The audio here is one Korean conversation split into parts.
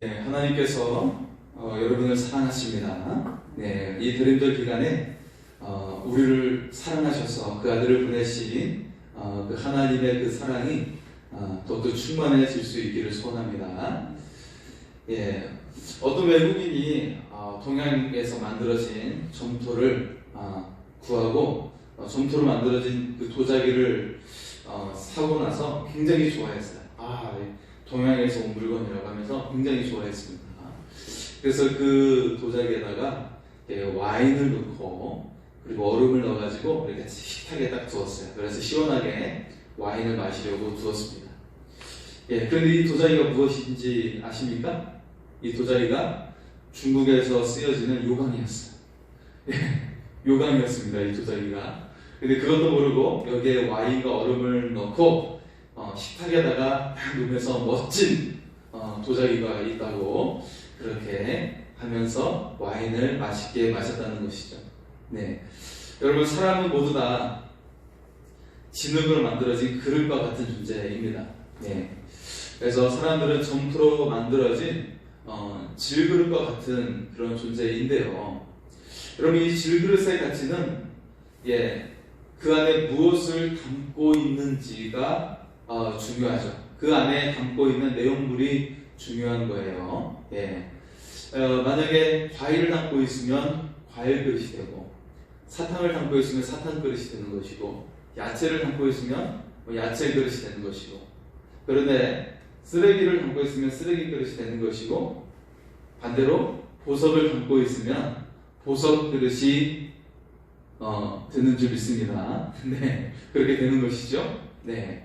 네, 하나님께서 여러분을 사랑하십니다. 네, 이 대림절 기간에 우리를 사랑하셔서 그 아들을 보내신 그 하나님의 그 사랑이 더욱더 충만해질 수 있기를 소원합니다. 예, 어떤 외국인이 동양에서 만들어진 점토를 구하고 점토로 만들어진 그 도자기를 사고 나서 굉장히 좋아했어요. 동양에서 온 물건이라고 하면서 굉장히 좋아했습니다. 그래서 그 도자기에다가 와인을 넣고 그리고 얼음을 넣어가지고 이렇게 식탁에 딱 두었어요. 그래서 시원하게 와인을 마시려고 두었습니다. 그런데 이 도자기가 무엇인지 아십니까? 이 도자기가 중국에서 쓰여지는 요강이었어요. 요강이었습니다. 이 도자기가. 근데 그것도 모르고 여기에 와인과 얼음을 넣고 식탁에다가 놓으면서 멋진 도자기가 있다고 그렇게 하면서 와인을 맛있게 마셨다는 것이죠. 네, 여러분, 사람은 모두 다 진흙으로 만들어진 그릇과 같은 존재입니다. 네, 그래서 사람들은 점토로 만들어진 질그릇과 같은 그런 존재인데요. 여러분, 이 질그릇의 가치는 그 안에 무엇을 담고 있는지가 중요하죠. 그 안에 담고 있는 내용물이 중요한 거예요. 만약에 과일을 담고 있으면 과일 그릇이 되고, 사탕을 담고 있으면 사탕 그릇이 되는 것이고, 야채를 담고 있으면 야채 그릇이 되는 것이고, 그런데 쓰레기를 담고 있으면 쓰레기 그릇이 되는 것이고, 반대로 보석을 담고 있으면 보석 그릇이 되는 줄 믿습니다. 네, 그렇게 되는 것이죠. 네.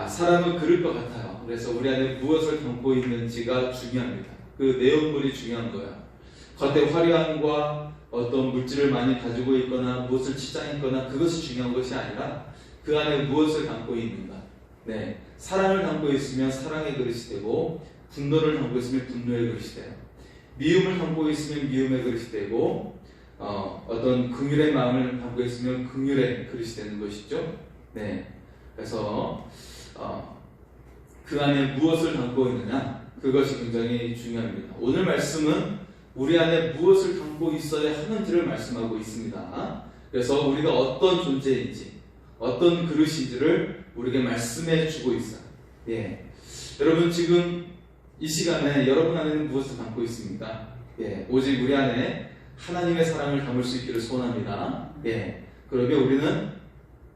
사람은 그릇과 같아요. 그래서 우리 안에 무엇을 담고 있는지가 중요합니다. 그 내용물이 중요한 거예요. 겉의 화려함과 어떤 물질을 많이 가지고 있거나 무엇을 치장했거나 그것이 중요한 것이 아니라 그 안에 무엇을 담고 있는가. 네, 사랑을 담고 있으면 사랑의 그릇이 되고, 분노를 담고 있으면 분노의 그릇이 돼요. 미움을 담고 있으면 미움의 그릇이 되고, 어떤 긍휼의 마음을 담고 있으면 긍휼의 그릇이 되는 것이죠. 네, 그래서 그 안에 무엇을 담고 있느냐, 그것이 굉장히 중요합니다. 오늘 말씀은 우리 안에 무엇을 담고 있어야 하는지를 말씀하고 있습니다. 그래서 우리가 어떤 존재인지, 어떤 그릇인지를 우리에게 말씀해 주고 있어요. 여러분, 지금 이 시간에 여러분 안에는 무엇을 담고 있습니까? 오직 우리 안에 하나님의 사랑을 담을 수 있기를 소원합니다. 그러면 우리는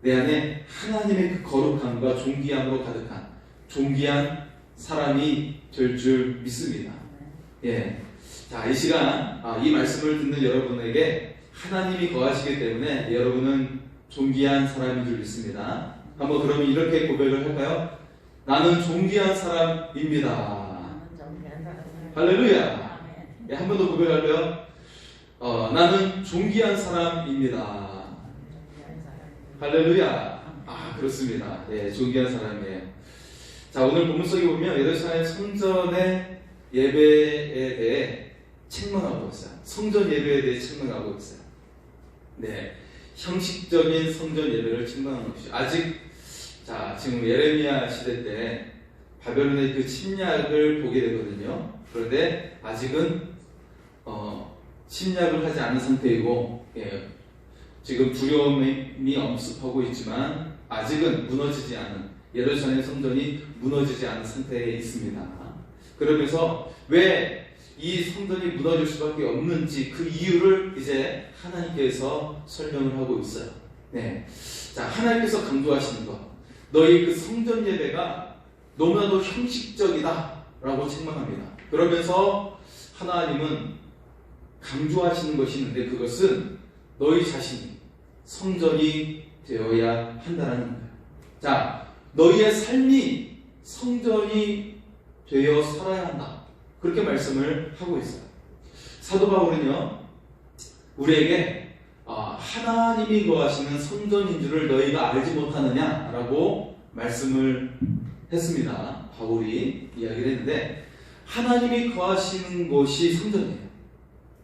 내 안에 하나님의 그 거룩함과 존귀함으로 가득한 존귀한 사람이 될 줄 믿습니다. 자, 이 시간 이 말씀을 듣는 여러분에게 하나님이 거하시기 때문에 여러분은 존귀한 사람인 줄 믿습니다. 한번 그러면 이렇게 고백을 할까요? 나는 존귀한 사람입니다. 할렐루야. 한 번 더 고백할까요? 나는 존귀한 사람입니다. 할렐루야. 그렇습니다. 존귀한 사람이에요. 자, 오늘 본문 속에 보면 예루살렘 성전의 예배에 대해 책망하고 있어요. 성전 예배에 대해 책망하고 있어요. 형식적인 성전 예배를 책망하는 것이죠. 지금 예레미야 시대 때 바벨론의 그 침략을 보게 되거든요. 그런데 아직은 침략을 하지 않은 상태이고, 지금 두려움이 엄습하고 있지만 아직은 무너지지 않은, 예루살렘 성전이 무너지지 않은 상태에 있습니다. 그러면서 왜 이 성전이 무너질 수밖에 없는지 그 이유를 이제 하나님께서 설명을 하고 있어요. 자, 하나님께서 강조하시는 것, 너희 그 성전 예배가 너무나도 형식적이다 라고 책망합니다. 그러면서 하나님은 강조하시는 것이 있는데, 그것은 너희 자신이 성전이 되어야 한다는 거예요. 자, 너희의 삶이 성전이 되어 살아야 한다, 그렇게 말씀을 하고 있어요. 사도 바울은요, 우리에게 하나님이 거하시는 성전인 줄을 너희가 알지 못하느냐라고 말씀을 했습니다. 바울이 이야기를 했는데, 하나님이 거하시는 곳이 성전이에요.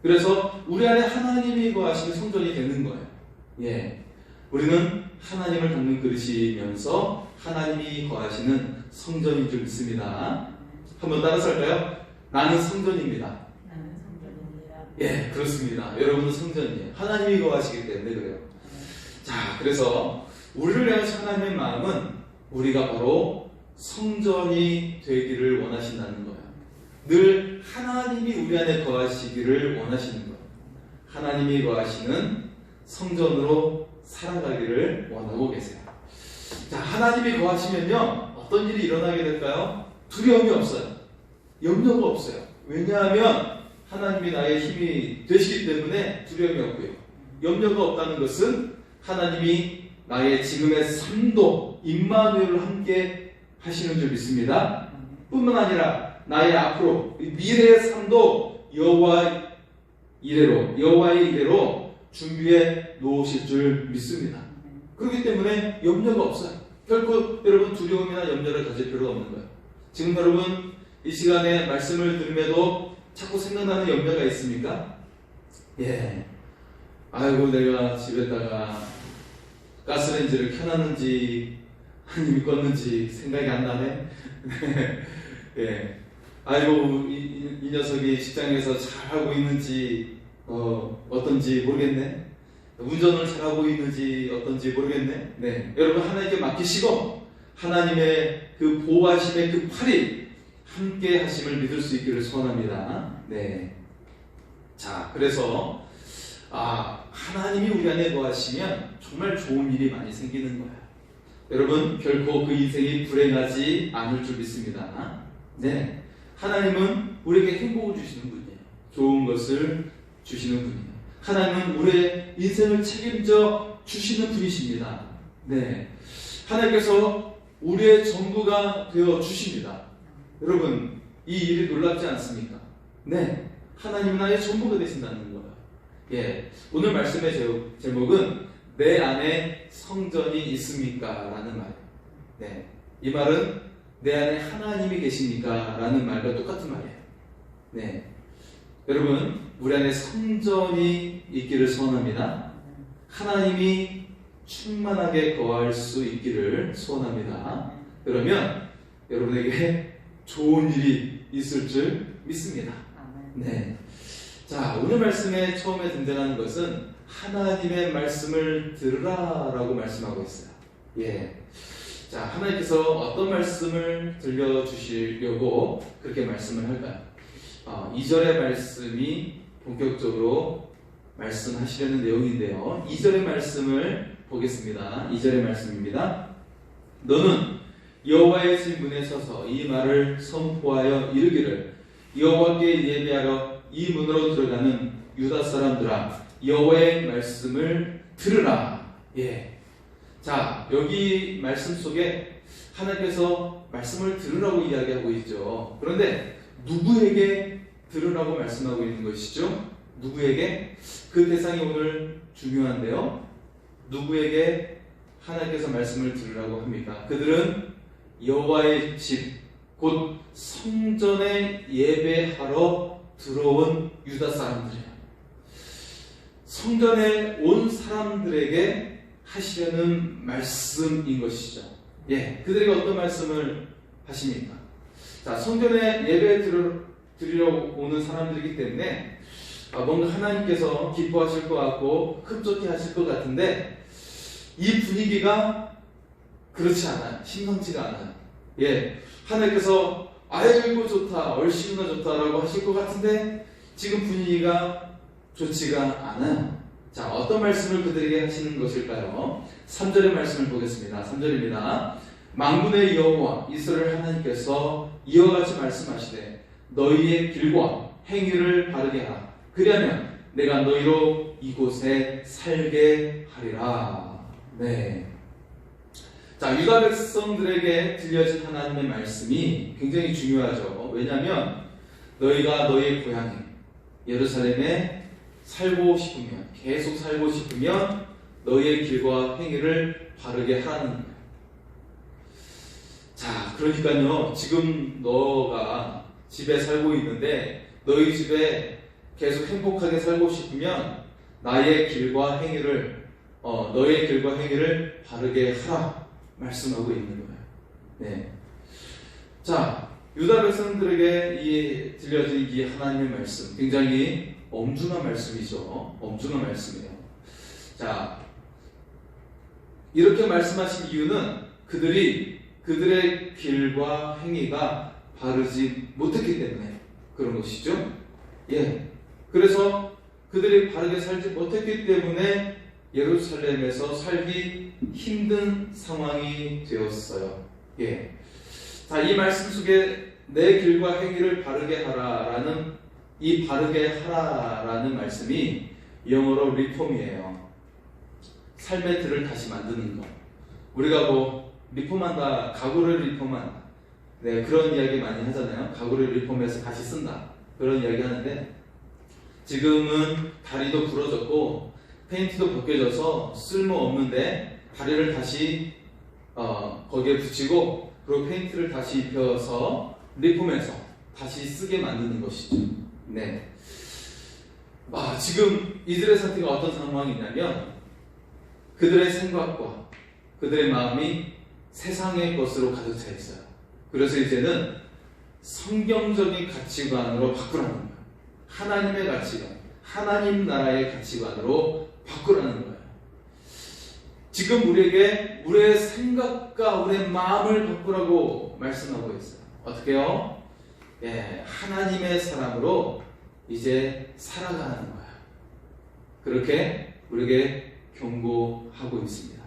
그래서 우리 안에 하나님이 거하시는 성전이 되는 거예요. 우리는 하나님을 담는 그릇이면서 하나님이 거하시는 성전인 줄 믿습니다. 한번 따라서 할까요? 나는 성전입니다. 나는 성전입니다. 예, 그렇습니다. 여러분은 성전이에요. 하나님이 거하시기 때문에 그래요. 자, 그래서 우리를 향하신 하나님의 마음은 우리가 바로 성전이 되기를 원하신다는 거예요. 늘 하나님이 우리 안에 거하시기를 원하시는 거예요. 하나님이 거하시는 성전으로 살아가기를 원하고 계세요. 자, 하나님이 거하시면요, 어떤 일이 일어나게 될까요? 두려움이 없어요. 염려가 없어요. 왜냐하면 하나님이 나의 힘이 되시기 때문에 두려움이 없고요. 염려가 없다는 것은 하나님이 나의 지금의 삶도 임마누엘을 함께 하시는 줄 믿습니다. 뿐만 아니라 나의 앞으로 미래의 삶도 여호와의 이래로 준비해 놓으실 줄 믿습니다. 그렇기 때문에 염려가 없어요. 결코 여러분 두려움이나 염려를 가질 필요가 없는 거예요. 지금 여러분 이 시간에 말씀을 들음에도 자꾸 생각나는 염려가 있습니까? 예. 아이고, 내가 집에다가 가스레인지를 켜놨는지 아니면 껐는지 생각이 안 나네. 예. 아이고, 이 녀석이 직장에서 잘하고 있는지 어떤지 모르겠네. 운전을 잘하고 있는지 어떤지 모르겠네. 네. 여러분, 하나님께 맡기시고 하나님의 그 보호하심의 그 팔이 함께 하심을 믿을 수 있기를 소원합니다. 네. 자, 그래서 하나님이 우리 안에 거하시면 정말 좋은 일이 많이 생기는 거예요. 여러분, 결코 그 인생이 불행하지 않을 줄 믿습니다. 네. 하나님은 우리에게 행복을 주시는 분이에요. 좋은 것을 주시는 분이에요. 하나님은 우리의 인생을 책임져 주시는 분이십니다. 네. 하나님께서 우리의 전부가 되어 주십니다. 여러분, 이 일이 놀랍지 않습니까? 네. 하나님은 나의 전부가 되신다는 거예요. 예. 오늘 말씀의 제목은 내 안에 성전이 있습니까? 라는 말이에요. 네. 이 말은 내 안에 하나님이 계십니까? 라는 말과 똑같은 말이에요. 네. 여러분, 우리 안에 성전이 있기를 소원합니다. 하나님이 충만하게 거할 수 있기를 소원합니다. 그러면 여러분에게 좋은 일이 있을 줄 믿습니다. 네. 자, 오늘 말씀에 처음에 등장하는 것은 하나님의 말씀을 들으라 라고 말씀하고 있어요. 예. 자, 하나님께서 어떤 말씀을 들려주시려고 그렇게 말씀을 할까요? 2절의 말씀이 본격적으로 말씀하시려는 내용인데요. 2절의 말씀을 보겠습니다. 2절의 말씀입니다. 너는 여호와의 집 문에 서서 이 말을 선포하여 이르기를 여호와께 예배하러 이 문으로 들어가는 유다 사람들아, 여호와의 말씀을 들으라. 예. 자, 여기 말씀 속에 하나님께서 말씀을 들으라고 이야기하고 있죠. 그런데 누구에게 들으라고 말씀하고 있는 것이죠? 누구에게? 그 대상이 오늘 중요한데요. 누구에게 하나님께서 말씀을 들으라고 합니까? 그들은 여호와의 집, 곧 성전에 예배하러 들어온 유다 사람들이에요. 성전에 온 사람들에게 하시려는 말씀인 것이죠. 예, 그들에게 어떤 말씀을 하십니까? 자, 성전에 예배 드리러 오는 사람들이기 때문에 뭔가 하나님께서 기뻐하실 것 같고 흡족해 하실 것 같은데 이 분위기가 그렇지 않아요. 심상치가 않아요. 예, 하나님께서 아이고 좋다, 얼씨구나 좋다라고 하실 것 같은데 지금 분위기가 좋지가 않아요. 자, 어떤 말씀을 그들에게 하시는 것일까요? 3절의 말씀을 보겠습니다. 3절입니다. 만군의 여호와 이스라엘 하나님께서 이와 같이 말씀하시되 너희의 길과 행위를 바르게 하라. 그리하면 내가 너희로 이곳에 살게 하리라. 네. 자, 유다 백성들에게 들려진 하나님의 말씀이 굉장히 중요하죠. 왜냐하면 너희가 너희의 고향에 예루살렘에 살고 싶으면, 계속 살고 싶으면 너희의 길과 행위를 바르게 하라는 거예요. 자, 그러니까요, 지금 너가 집에 살고 있는데 너희 집에 계속 행복하게 살고 싶으면 나의 길과 행위를 너의 길과 행위를 바르게 하라 말씀하고 있는 거예요. 네. 자, 유다 백성들에게 들려진 이 하나님의 말씀, 굉장히 엄중한 말씀이죠. 엄중한 말씀이에요. 자, 이렇게 말씀하신 이유는 그들의 길과 행위가 바르지 못했기 때문에 그런 것이죠. 예. 그래서 그들이 바르게 살지 못했기 때문에 예루살렘에서 살기 힘든 상황이 되었어요. 예. 자, 이 말씀 속에 내 길과 행위를 바르게 하라라는 이 바르게 하라라는 말씀이 영어로 리폼이에요. 삶의 틀을 다시 만드는 것. 우리가 리폼한다, 가구를 리폼한다. 네, 그런 이야기 많이 하잖아요. 가구를 리폼해서 다시 쓴다. 그런 이야기 하는데 지금은 다리도 부러졌고 페인트도 벗겨져서 쓸모없는데 다리를 다시 거기에 붙이고 그리고 페인트를 다시 입혀서 리폼해서 다시 쓰게 만드는 것이죠. 네. 지금 이들의 상태가 어떤 상황이냐면 그들의 생각과 그들의 마음이 세상의 것으로 가득 차 있어요. 그래서 이제는 성경적인 가치관으로 바꾸라는 거예요. 하나님의 가치관, 하나님 나라의 가치관으로 바꾸라는 거예요. 지금 우리에게 우리의 생각과 우리의 마음을 바꾸라고 말씀하고 있어요. 어떻게요? 예, 하나님의 사람으로 이제 살아가는 거예요. 그렇게 우리에게 경고하고 있습니다.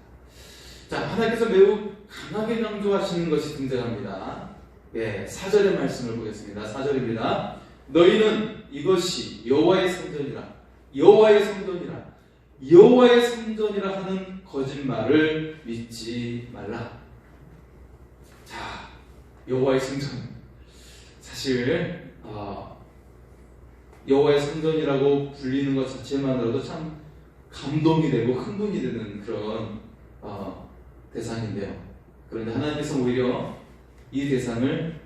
자, 하나님께서 매우 강하게 강조하시는 것이 등장합니다. 예, 4절의 말씀을 보겠습니다. 4절입니다. 너희는 이것이 여호와의 성전이라, 여호와의 성전이라, 여호와의 성전이라 하는 거짓말을 믿지 말라. 자, 여호와의 성전. 사실 여호와의 성전이라고 불리는 것 자체만으로도 참 감동이 되고 흥분이 되는 그런 대상인데요. 그런데 하나님께서 오히려 이 대상을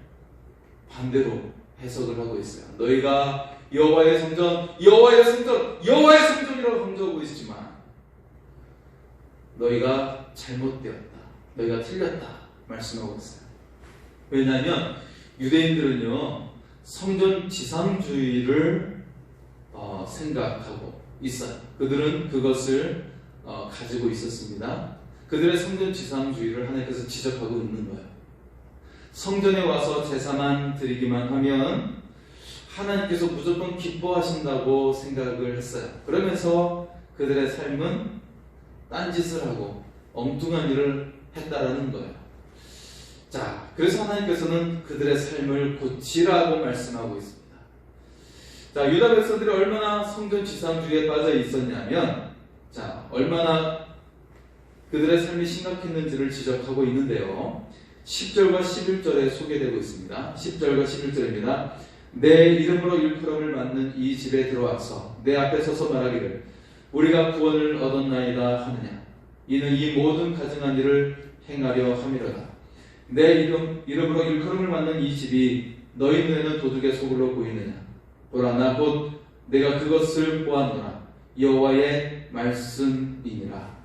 반대로 해석을 하고 있어요. 너희가 여호와의 성전, 여호와의 성전, 여호와의 성전이라고 강조하고 있지만 너희가 잘못되었다, 너희가 틀렸다 말씀하고 있어요. 왜냐하면 유대인들은요 성전 지상주의를 생각하고 있어요. 그들은 그것을 가지고 있었습니다. 그들의 성전 지상주의를 하나님께서 지적하고 있는 거예요. 성전에 와서 제사만 드리기만 하면 하나님께서 무조건 기뻐하신다고 생각을 했어요. 그러면서 그들의 삶은 딴짓을 하고 엉뚱한 일을 했다라는 거예요. 자, 그래서 하나님께서는 그들의 삶을 고치라고 말씀하고 있습니다. 자, 유다 백성들이 얼마나 성전 지상주의에 빠져 있었냐면, 자, 얼마나 그들의 삶이 심각했는지를 지적하고 있는데요. 10절과 11절에 소개되고 있습니다. 10절과 11절입니다. 내 이름으로 일컬음을 받는 이 집에 들어와서 내 앞에 서서 말하기를 우리가 구원을 얻었나이다 하느냐. 이는 이 모든 가증한 일을 행하려 함이로다. 내 이름으로 일컬음을 받는 이 집이 너희 눈에는 도둑의 소굴로 보이느냐. 보라, 나 곧 내가 그것을 보았노라. 여호와의 말씀이니라.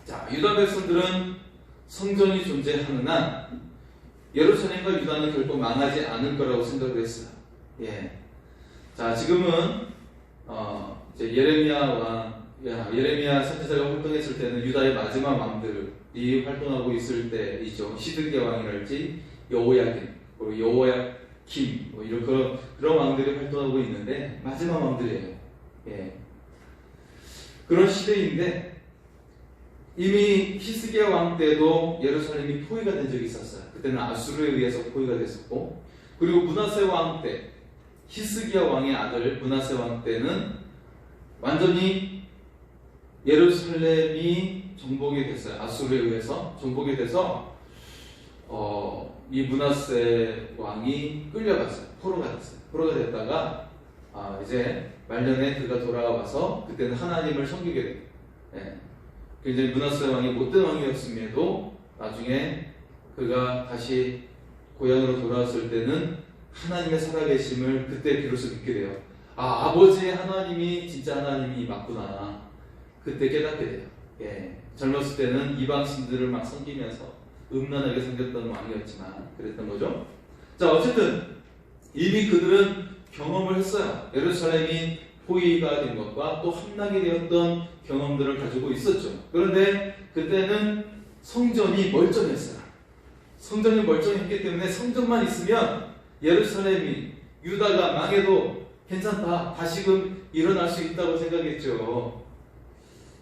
자, 유다 백성들은 성전이 존재하는 한 예루살렘과 유다는 결코 망하지 않을 거라고 생각을 했어요. 예. 자, 지금은 이제 예레미야 선지자가 활동했을 때는 유다의 마지막 왕들이 활동하고 있을 때이죠. 시드기야 왕이랄지 여호야긴, 그리고 여호야김 이런 그런 왕들이 활동하고 있는데 마지막 왕들이에요. 예. 그런 시대인데 이미 히스기야 왕 때도 예루살렘이 포위가 된 적이 있었어요. 그때는 아수르에 의해서 포위가 됐었고, 그리고 므낫세 왕 때, 히스기야 왕의 아들 므낫세 왕 때는 완전히 예루살렘이 정복이 됐어요. 아수르에 의해서 정복이 돼서 이 므낫세 왕이 끌려갔어요. 포로가 됐어요. 포로가 됐다가 이제 말년에 그가 돌아와서 그때는 하나님을 섬기게 돼요. 예. 굉장히 므낫세 왕이 못된 왕이었음에도 나중에 그가 다시 고향으로 돌아왔을 때는 하나님의 살아계심을 그때 비로소 믿게 돼요. 아버지의 하나님이 진짜 하나님이 맞구나. 그때 깨닫게 돼요. 예. 젊었을 때는 이방신들을 막 섬기면서 음란하게 생겼던 왕이었지만 그랬던 거죠. 자, 어쨌든 이미 그들은 경험을 했어요. 예루살렘이 포위가 된 것과 또 함락이 되었던 경험들을 가지고 있었죠. 그런데 그때는 성전이 멀쩡했어요. 성전이 멀쩡했기 때문에 성전만 있으면 예루살렘이, 유다가 망해도 괜찮다, 다시금 일어날 수 있다고 생각했죠.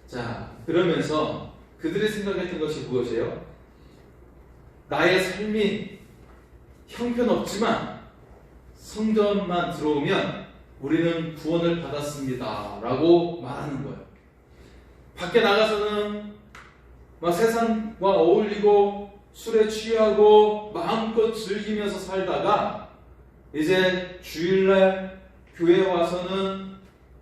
자, 그러면서 그들이 생각했던 것이 무엇이에요? 나의 삶이 형편없지만 성전만 들어오면 우리는 구원을 받았습니다 라고 말하는 거예요. 밖에 나가서는 막 세상과 어울리고 술에 취하고 마음껏 즐기면서 살다가 이제 주일날 교회에 와서는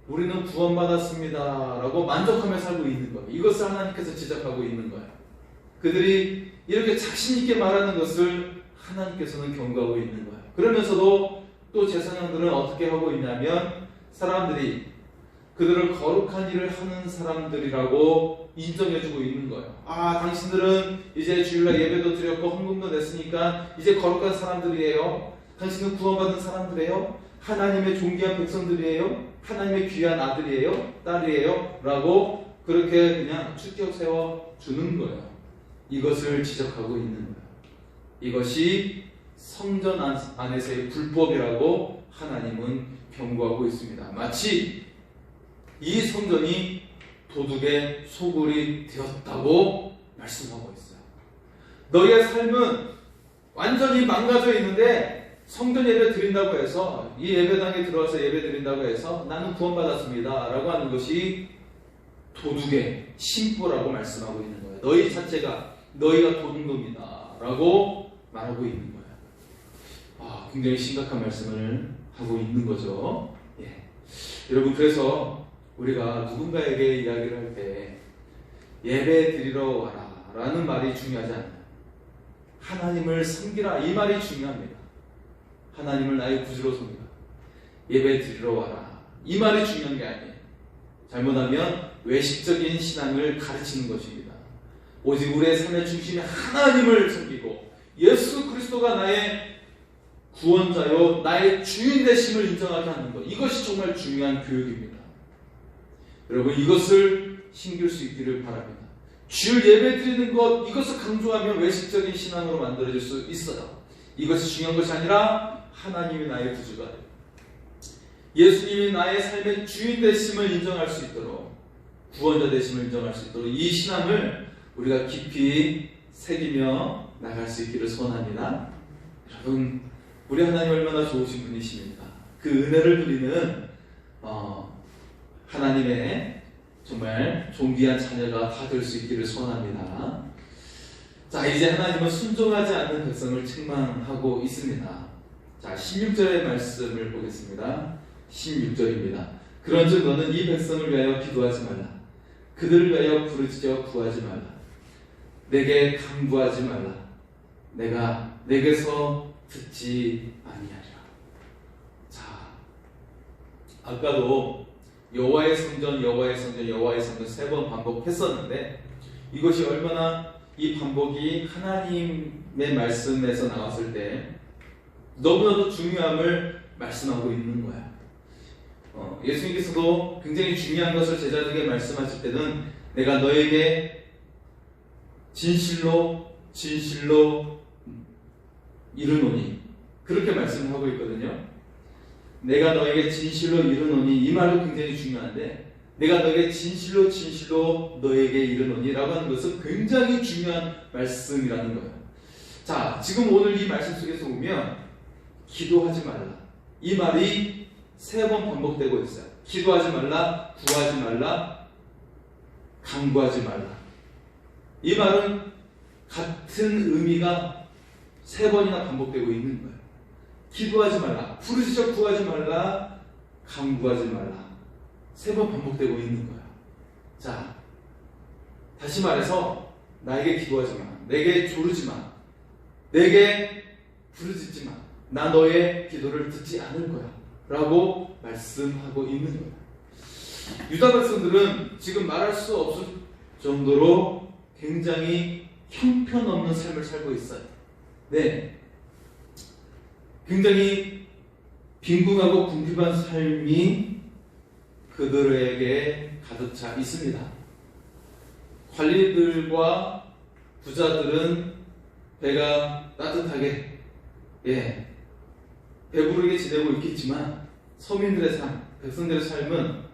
우리는 구원받았습니다 라고 만족하며 살고 있는 거예요. 이것을 하나님께서 지적하고 있는 거예요. 그들이 이렇게 자신있게 말하는 것을 하나님께서는 경고하고 있는 거예요. 그러면서도 또 제사장들은 어떻게 하고 있냐면 사람들이 그들을 거룩한 일을 하는 사람들이라고 인정해주고 있는 거예요. 아, 당신들은 이제 주일날 예배도 드렸고 헌금도 냈으니까 이제 거룩한 사람들이에요. 당신은 구원받은 사람들이에요. 하나님의 존귀한 백성들이에요. 하나님의 귀한 아들이에요. 딸이에요. 라고 그렇게 그냥 축적 세워주는 거예요. 이것을 지적하고 있는 거예요. 이것이 성전 안에서의 불법이라고 하나님은 경고하고 있습니다. 마치 이 성전이 도둑의 소굴이 되었다고 말씀하고 있어요. 너희의 삶은 완전히 망가져 있는데 성전 예배 드린다고 해서, 이 예배당에 들어와서 예배 드린다고 해서 나는 구원받았습니다 라고 하는 것이 도둑의 심보라고 말씀하고 있는 거예요. 너희 자체가, 너희가 도둑놈이다 라고 말하고 있는 거예요. 아, 굉장히 심각한 말씀을 하고 있는 거죠. 예. 여러분, 그래서 우리가 누군가에게 이야기를 할 때 예배 드리러 와라 라는 말이 중요하지 않아요. 하나님을 섬기라, 이 말이 중요합니다. 하나님을 나의 구주로 섬기라, 예배 드리러 와라, 이 말이 중요한 게 아니에요. 잘못하면 외식적인 신앙을 가르치는 것입니다. 오직 우리의 삶의 중심에 하나님을 섬기고 예수 그리스도가 나의 구원자요 나의 주인 되심을 인정하게 하는 것, 이것이 정말 중요한 교육입니다. 여러분, 이것을 신길 수 있기를 바랍니다. 주일 예배 드리는 것, 이것을 강조하면 외식적인 신앙으로 만들어질 수 있어요. 이것이 중요한 것이 아니라 하나님이 나의 구주가 되고 예수님이 나의 삶의 주인 되심을 인정할 수 있도록, 구원자 되심을 인정할 수 있도록 이 신앙을 우리가 깊이 새기며 나갈 수 있기를 소원합니다. 여러분, 우리 하나님 얼마나 좋으신 분이십니까? 그 은혜를 누리는 하나님의 정말 존귀한 자녀가 다 될 수 있기를 소원합니다. 자, 이제 하나님은 순종하지 않는 백성을 책망하고 있습니다. 자, 16절의 말씀을 보겠습니다. 16절입니다. 그런즉 너는 이 백성을 위하여 기도하지 말라. 그들을 위하여 부르짖어 구하지 말라. 내게 간구하지 말라. 내가 내게서 듣지 아니하리라. 자, 아까도 여호와의 성전, 여호와의 성전, 여호와의 성전 3번 반복했었는데 이것이 얼마나 이 반복이 하나님의 말씀에서 나왔을 때 너무나도 중요함을 말씀하고 있는 거야. 예수님께서도 굉장히 중요한 것을 제자들에게 말씀하실 때는 내가 너에게 진실로 진실로 이르노니, 그렇게 말씀하고 있거든요. 내가 너에게 진실로 이르노니, 이 말도 굉장히 중요한데 내가 너에게 진실로 진실로 너에게 이르노니 라고 하는 것은 굉장히 중요한 말씀이라는 거예요. 자, 지금 오늘 이 말씀 속에서 보면 기도하지 말라, 이 말이 3번 반복되고 있어요. 기도하지 말라, 구하지 말라, 간구하지 말라. 이 말은 같은 의미가 3번이나 반복되고 있는 거예요. 기도하지 말라, 부르짖어 구하지 말라, 간구하지 말라. 3번 반복되고 있는 거예요. 자, 다시 말해서 나에게 기도하지 마, 내게 조르지 마, 내게 부르짖지 마, 나 너의 기도를 듣지 않을 거야 라고 말씀하고 있는 거예요. 유다 백성들은 지금 말할 수 없을 정도로 굉장히 형편없는 삶을 살고 있어요. 네, 굉장히 빈궁하고 궁핍한 삶이 그들에게 가득 차 있습니다. 관리들과 부자들은 배가 따뜻하게 배부르게 지내고 있겠지만 서민들의 삶, 백성들의 삶은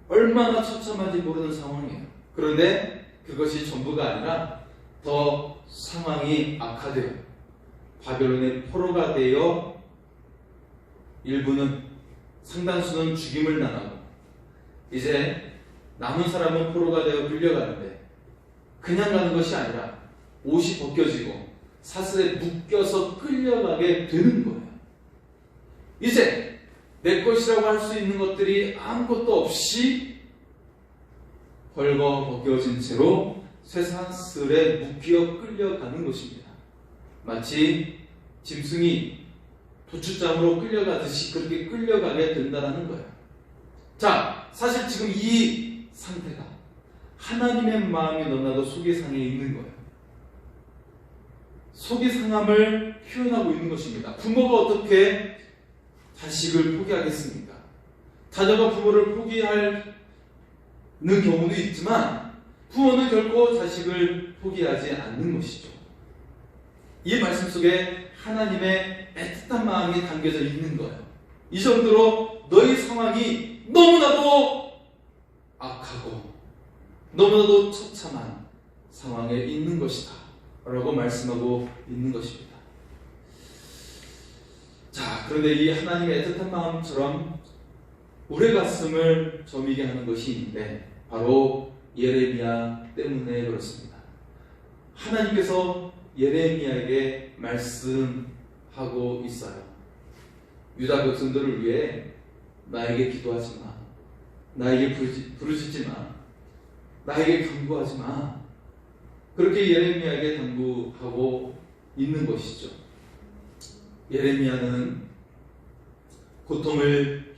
얼마나 처참한지 모르는 상황이에요. 그런데 그것이 전부가 아니라 더 상황이 악화되어 바벨론의 포로가 되어 일부는 상당수는 죽임을 당하고 이제 남은 사람은 포로가 되어 끌려가는데 그냥 가는 것이 아니라 옷이 벗겨지고 사슬에 묶여서 끌려가게 되는 거예요. 이제 내 것이라고 할 수 있는 것들이 아무것도 없이 벌거 벗겨진 채로 쇠사슬에 묶여 끌려가는 것입니다. 마치 짐승이 도축장으로 끌려가듯이 그렇게 끌려가게 된다는 거예요. 자, 사실 지금 이 상태가 하나님의 마음이 너무나도 속이 상해 있는 거예요. 속이 상함을 표현하고 있는 것입니다. 부모가 어떻게 자식을 포기하겠습니까? 자녀가 부모를 포기하는 경우도 있지만 부모는 결코 자식을 포기하지 않는 것이죠. 이 말씀 속에 하나님의 애틋한 마음이 담겨져 있는 거예요. 이 정도로 너희 상황이 너무나도 악하고 너무나도 처참한 상황에 있는 것이다 라고 말씀하고 있는 것입니다. 자, 그런데 이 하나님의 애틋한 마음처럼 우리의 가슴을 저미게 하는 것이 있는데 바로 예레미야 때문에 그렇습니다. 하나님께서 예레미야에게 말씀하고 있어요. 유다 백성들을 위해 나에게 기도하지 마, 나에게 부르짖지 마, 나에게 간구하지 마. 그렇게 예레미야에게 당부하고 있는 것이죠. 예레미야는 고통을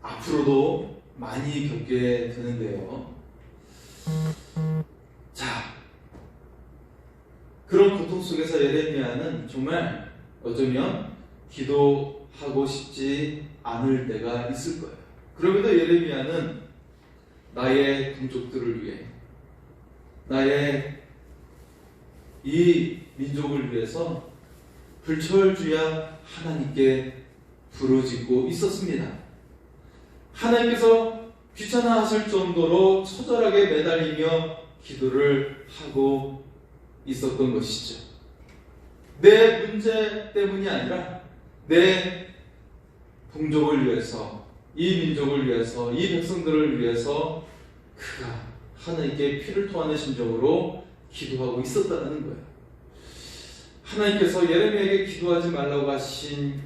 앞으로도 많이 겪게 되는데요. 자, 그런 고통 속에서 예레미야는 정말 어쩌면 기도하고 싶지 않을 때가 있을 거예요. 그럼에도 예레미야는 나의 동족들을 위해, 나의 이 민족을 위해서 불철주야 하나님께 부르짖고 있었습니다. 하나님께서 귀찮아하실 정도로 처절하게 매달리며 기도를 하고 있었던 것이죠. 내 문제 때문이 아니라 내 동족을 위해서, 이 민족을 위해서, 이 백성들을 위해서 그가 하나님께 피를 토하는 심정으로 기도하고 있었다는 거예요. 하나님께서 예레미야에게 기도하지 말라고 하신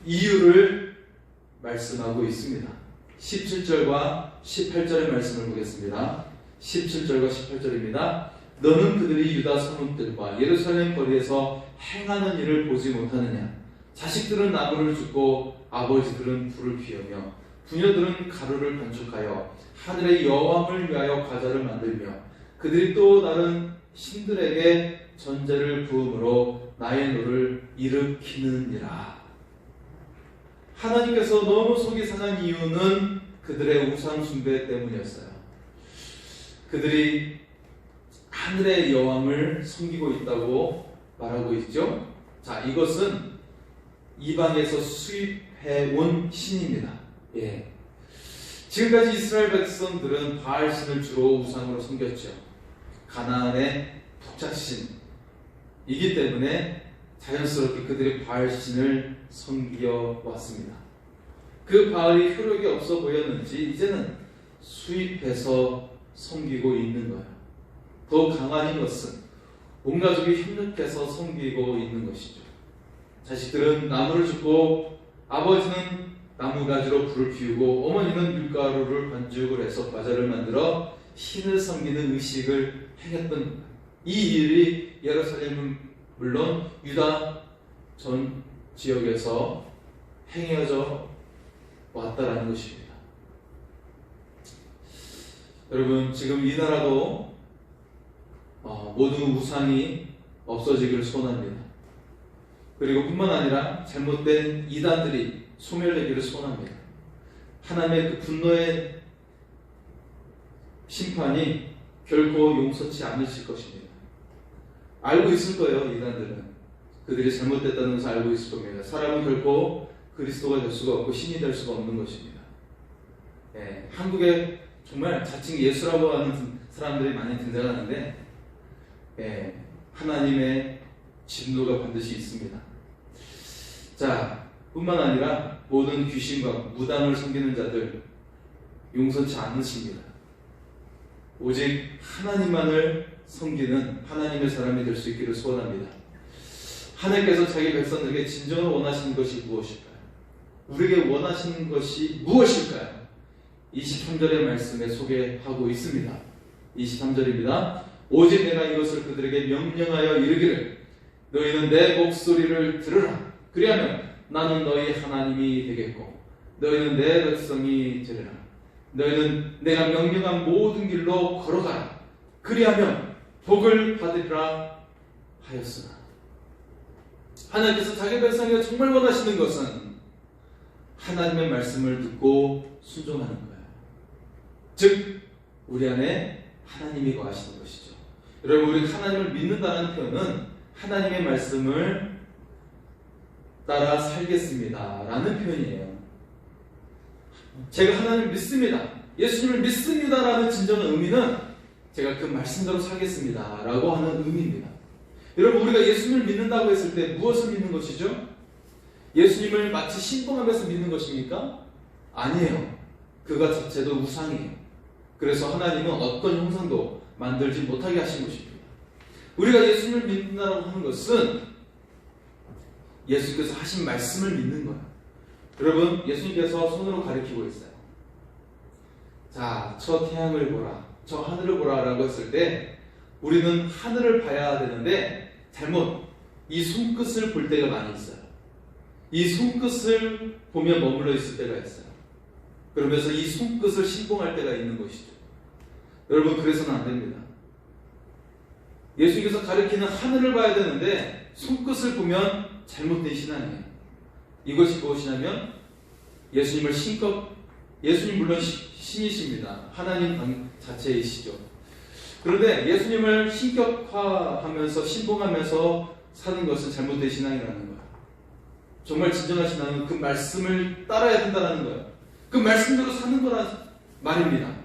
이유를 말씀하고 있습니다. 17절과 18절의 말씀을 보겠습니다. 17절과 18절입니다. 너는 그들이 유다 성읍들과 예루살렘 거리에서 행하는 일을 보지 못하느냐? 자식들은 나무를 줍고 아버지들은 불을 피우며 부녀들은 가루를 반죽하여 하늘의 여왕을 위하여 과자를 만들며 그들이 또 다른 신들에게 전제를 부음으로 나의 노를 일으키느니라. 하나님께서 너무 속이 상한 이유는 그들의 우상 숭배 때문이었어요. 그들이 하늘의 여왕을 섬기고 있다고 말하고 있죠. 자, 이것은 이방에서 수입해온 신입니다. 지금까지 이스라엘 백성들은 바알신을 주로 우상으로 섬겼죠. 가나안의 독작신이기 때문에 자연스럽게 그들이 바알신을 섬겨 왔습니다. 그 바알이 효력이 없어 보였는지 이제는 수입해서 섬기고 있는 거예요. 더 강한 것은 온 가족이 협력해서 섬기고 있는 것이죠. 자식들은 나무를 줍고 아버지는 나무가지로 불을 피우고 어머니는 밀가루를 반죽을 해서 과자를 만들어 신을 섬기는 의식을 행했던 이 일이 예루살렘은 물론 유다 전 지역에서 행해져 왔다라는 것입니다. 여러분, 지금 이 나라도 모든 우상이 없어지기를 소원합니다. 그리고 뿐만 아니라 잘못된 이단들이 소멸되기를 소원합니다. 하나님의 그 분노의 심판이 결코 용서치 않으실 것입니다. 알고 있을 거예요. 이단들은 그들이 잘못됐다는 것을 알고 있을 겁니다. 사람은 결코 그리스도가 될 수가 없고 신이 될 수가 없는 것입니다. 한국에 정말 자칭 예수라고 하는 사람들이 많이 등장하는데 하나님의 진노가 반드시 있습니다. 자, 뿐만 아니라 모든 귀신과 무당을 섬기는 자들 용서치 않으십니다. 오직 하나님만을 섬기는 하나님의 사람이 될 수 있기를 소원합니다. 하나님께서 자기 백성들에게 진정으로 원하시는 것이 무엇일까요? 우리에게 원하시는 것이 무엇일까요? 23절의 말씀에 소개하고 있습니다. 23절입니다. 오직 내가 이것을 그들에게 명령하여 이르기를 너희는 내 목소리를 들으라. 그리하면 나는 너희 하나님이 되겠고 너희는 내 백성이 되리라. 너희는 내가 명령한 모든 길로 걸어가라. 그리하면 복을 받으리라 하였으나. 하나님께서 자기 백성에게 정말 원하시는 것은 하나님의 말씀을 듣고 순종하는 거예요. 즉 우리 안에 하나님이 거하시는 것이죠. 여러분, 우리 하나님을 믿는다는 표현은 하나님의 말씀을 따라 살겠습니다 라는 표현이에요. 제가 하나님을 믿습니다, 예수님을 믿습니다 라는 진정한 의미는 제가 그 말씀대로 살겠습니다 라고 하는 의미입니다. 여러분, 우리가 예수님을 믿는다고 했을 때 무엇을 믿는 것이죠? 예수님을 마치 신봉하면서 믿는 것입니까? 아니에요. 그가 자체도 우상이에요. 그래서 하나님은 어떤 형상도 만들지 못하게 하신 것입니다. 우리가 예수님을 믿는다고 하는 것은 예수님께서 하신 말씀을 믿는 거예요. 여러분, 예수님께서 손으로 가리키고 있어요. 자, 저 태양을 보라, 저 하늘을 보라 라고 했을 때 우리는 하늘을 봐야 되는데 잘못 이 손끝을 볼 때가 많이 있어요. 이 손끝을 보며 머물러 있을 때가 있어요. 그러면서 이 손끝을 신봉할 때가 있는 것이죠. 여러분, 그래서는 안 됩니다. 예수님께서 가리키는 하늘을 봐야 되는데 손끝을 보면 잘못된 신앙이에요. 이것이 무엇이냐면 예수님을 예수님 물론 신이십니다. 하나님 자체이시죠. 그런데 예수님을 신격화하면서 신봉하면서 사는 것은 잘못된 신앙이라는 거예요. 정말 진정한 신앙은 그 말씀을 따라야 된다는 거예요. 그 말씀대로 사는 거란 말입니다.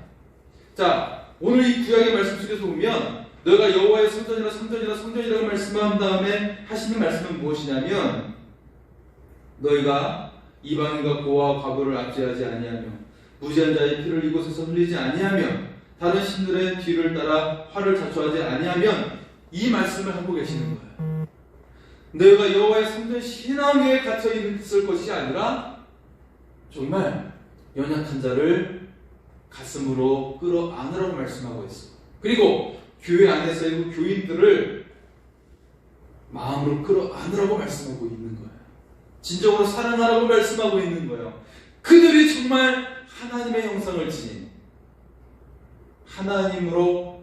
자, 오늘 이 구약의 말씀 속에서 보면 너희가 여호와의 성전이라고 말씀한 다음에 하시는 말씀은 무엇이냐면 너희가 이방인과 고아와 과부를 압제하지 아니하며 무지한 자의 피를 이곳에서 흘리지 아니하며 다른 신들의 뒤를 따라 화를 자초하지 아니하면 이 말씀을 하고 계시는 거예요. 너희가 여호와의 성전 신앙에 갇혀 있을 것이 아니라 정말 연약한 자를 가슴으로 끌어안으라고 말씀하고 있어요. 그리고 교회 안에서의 그 교인들을 마음으로 끌어안으라고 말씀하고 있는 거예요. 진정으로 사랑하라고 말씀하고 있는 거예요. 그들이 정말 하나님의 형상을 지닌 하나님을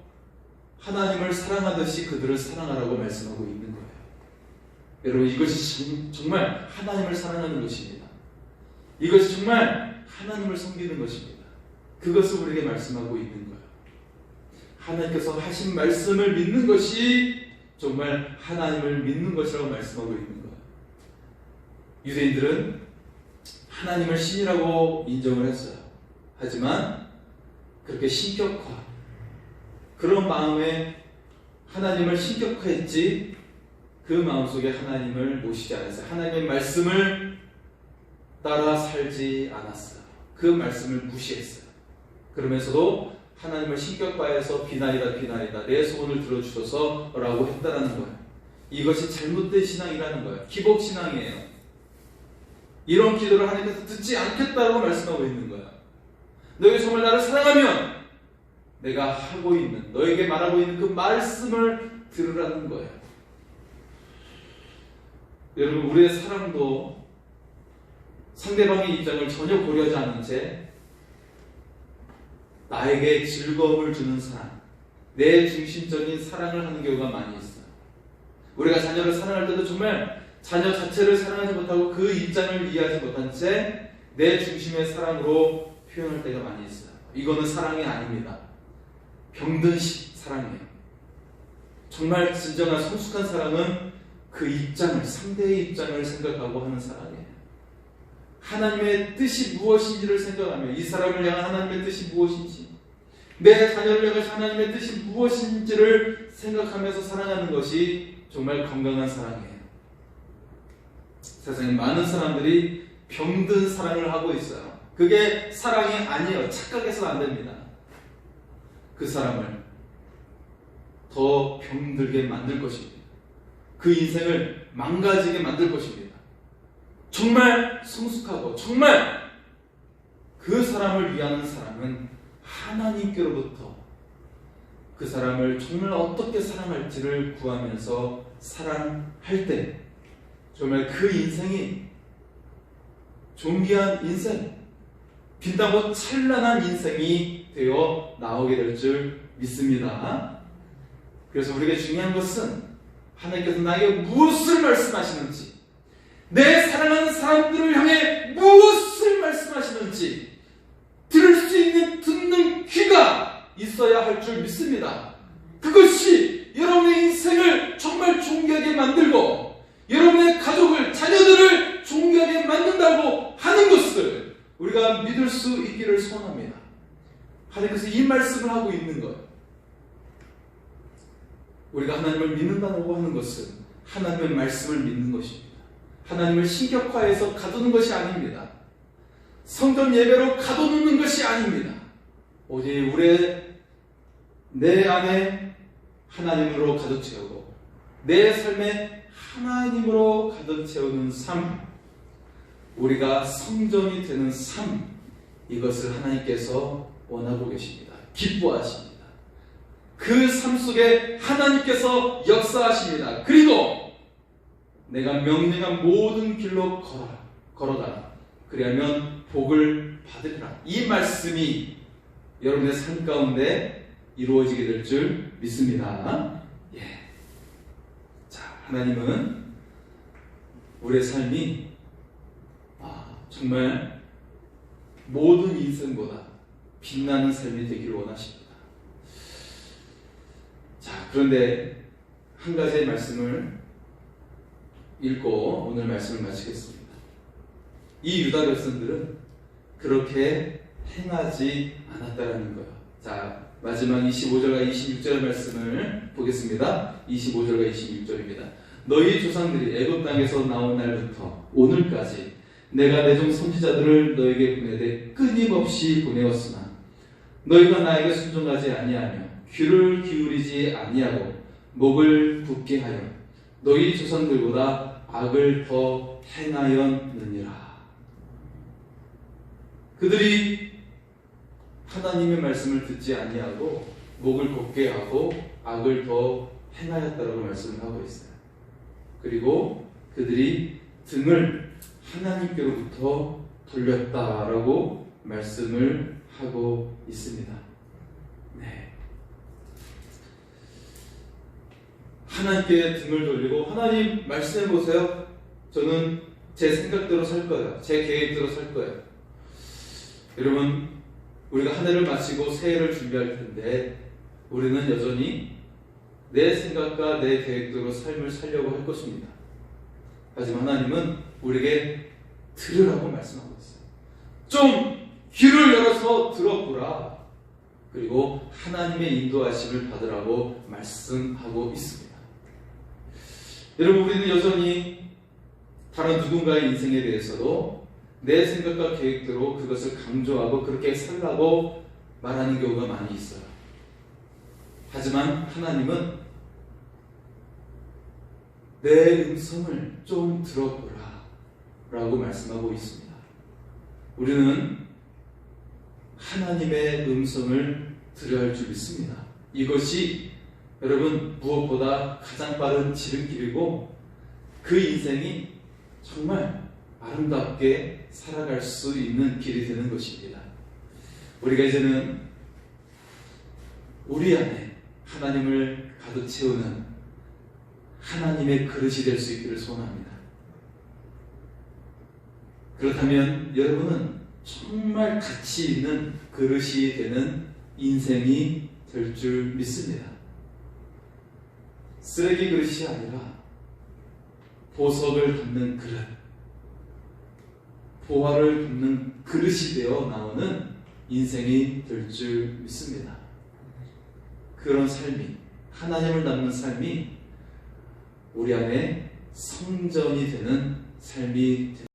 사랑하듯이 그들을 사랑하라고 말씀하고 있는 거예요. 여러분, 이것이 정말 하나님을 사랑하는 것입니다. 이것이 정말 하나님을 섬기는 것입니다. 그것을 우리에게 말씀하고 있는 거예요. 하나님께서 하신 말씀을 믿는 것이 정말 하나님을 믿는 것이라고 말씀하고 있는 거예요. 유대인들은 하나님을 신이라고 인정을 했어요. 하지만 그렇게 그런 마음에 하나님을 신격화했지 그 마음속에 하나님을 모시지 않았어요. 하나님의 말씀을 따라 살지 않았어요. 그 말씀을 무시했어요. 그러면서도 하나님을 신격화해서 비나이다 내 소원을 들어주셔서 라고 했다라는 거예요. 이것이 잘못된 신앙이라는 거예요. 기복신앙이에요. 이런 기도를 하나님께서 듣지 않겠다고 말씀하고 있는 거예요. 너희가 정말 나를 사랑하면 내가 하고 있는, 너에게 말하고 있는 그 말씀을 들으라는 거예요. 여러분, 우리의 사랑도 상대방의 입장을 전혀 고려하지 않은 채 나에게 즐거움을 주는 사랑, 내 중심적인 사랑을 하는 경우가 많이 있어요. 우리가 자녀를 사랑할 때도 정말 자녀 자체를 사랑하지 못하고 그 입장을 이해하지 못한 채 내 중심의 사랑으로 표현할 때가 많이 있어요. 이거는 사랑이 아닙니다. 병든식 사랑이에요. 정말 진정한 성숙한 사랑은 그 입장을, 상대의 입장을 생각하고 하는 사랑이에요. 하나님의 뜻이 무엇인지를 생각하며 이 사람을 향한 하나님의 뜻이 무엇인지, 내 자녀를 향한 하나님의 뜻이 무엇인지를 생각하면서 사랑하는 것이 정말 건강한 사랑이에요. 세상에 많은 사람들이 병든 사랑을 하고 있어요. 그게 사랑이 아니에요. 착각해서는 안 됩니다. 그 사람을 더 병들게 만들 것입니다. 그 인생을 망가지게 만들 것입니다. 정말 성숙하고 정말 그 사람을 위하는 사랑은 하나님께로부터 그 사람을 정말 어떻게 사랑할지를 구하면서 사랑할 때 정말 그 인생이 존귀한 인생, 빛나고 찬란한 인생이 되어 나오게 될 줄 믿습니다. 그래서 우리에게 중요한 것은 하나님께서 나에게 무엇을 말씀하시는지, 내 사랑하는 사람들을 향해 무엇을 말씀하시는지 들을 수 있는 듣는 귀가 있어야 할 줄 믿습니다. 그것이 여러분의 인생을 정말 존귀하게 만들고 여러분의 가족을, 자녀들을 존귀하게 만든다고 하는 것을 우리가 믿을 수 있기를 소원합니다. 하나님께서 이 말씀을 하고 있는 것, 우리가 하나님을 믿는다고 하는 것은 하나님의 말씀을 믿는 것입니다. 하나님을 신격화해서 가두는 것이 아닙니다. 성전 예배로 가둬놓는 것이 아닙니다. 오직 내 안에 하나님으로 가득 채우고 내 삶에 하나님으로 가득 채우는 삶, 우리가 성전이 되는 삶, 이것을 하나님께서 원하고 계십니다. 기뻐하십니다. 그 삶 속에 하나님께서 역사하십니다. 그리고 내가 명령한 모든 길로 걸어가라. 그리하면 복을 받으리라. 이 말씀이 여러분의 삶 가운데 이루어지게 될 줄 믿습니다. 예. 자, 하나님은 우리의 삶이 정말 모든 인생보다 빛나는 삶이 되기를 원하십니다. 자, 그런데 한 가지의 말씀을 읽고 오늘 말씀을 마치겠습니다. 이 유다 백성들은 그렇게 행하지 않았다라는 거예요. 자, 마지막 25절과 26절 말씀을 보겠습니다. 25절과 26절입니다. 너희 조상들이 애굽 땅에서 나온 날부터 오늘까지 내가 내 종 선지자들을 너에게 보내되 끊임없이 보내었으나 너희가 나에게 순종하지 아니하며 귀를 기울이지 아니하고 목을 굳게 하여 너희 조상들보다 악을 더 행하였느니라. 그들이 하나님의 말씀을 듣지 아니하고 목을 곧게 하고 악을 더 행하였다라고 말씀을 하고 있어요. 그리고 그들이 등을 하나님께로부터 돌렸다라고 말씀을 하고 있습니다. 네. 하나님께 등을 돌리고 하나님 말씀해 보세요. 저는 제 생각대로 살 거예요. 제 계획대로 살 거예요. 여러분, 우리가 한 해를 마치고 새해를 준비할 텐데 우리는 여전히 내 생각과 내 계획대로 삶을 살려고 할 것입니다. 하지만 하나님은 우리에게 들으라고 말씀하고 있어요. 좀 귀를 열어서 들어보라. 그리고 하나님의 인도하심을 받으라고 말씀하고 있습니다. 여러분, 우리는 여전히 다른 누군가의 인생에 대해서도 내 생각과 계획대로 그것을 강조하고 그렇게 살라고 말하는 경우가 많이 있어요. 하지만 하나님은 내 음성을 좀 들어보라 라고 말씀하고 있습니다. 우리는 하나님의 음성을 들어야 할 줄 믿습니다. 이것이 여러분 무엇보다 가장 빠른 지름길이고 그 인생이 정말 아름답게 살아갈 수 있는 길이 되는 것입니다. 우리가 이제는 우리 안에 하나님을 가득 채우는 하나님의 그릇이 될 수 있기를 소원합니다. 그렇다면 여러분은 정말 가치 있는 그릇이 되는 인생이 될 줄 믿습니다. 쓰레기 그릇이 아니라 보석을 담는 그릇, 보화를 담는 그릇이 되어 나오는 인생이 될 줄 믿습니다. 그런 삶이, 하나님을 닮는 삶이 우리 안에 성전이 되는 삶이